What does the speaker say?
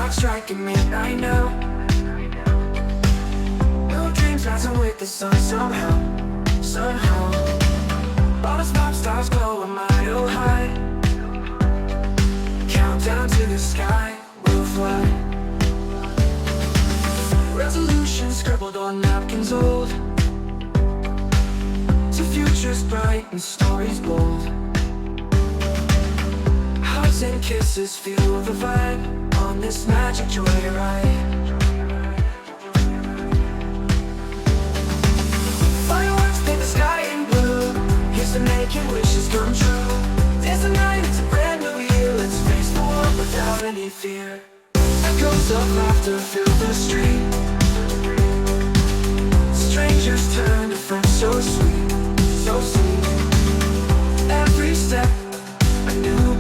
clock striking midnight now. No dreams rising with the sun somehow, somehow. All the pop stars glow a mile high. Countdown to the sky, we'll fly. Resolutions scribbled on napkins old, to futures bright and stories bold. Hugs and kisses feel the vibe on this magic joyride. Fireworks paint the sky in blue. Here's to making wishes come true. There's a night, it's a brand new year. Let's face the world without any fear. Echoes of laughter fill the street. Strangers turn to friends so sweet, so sweet. Every step a new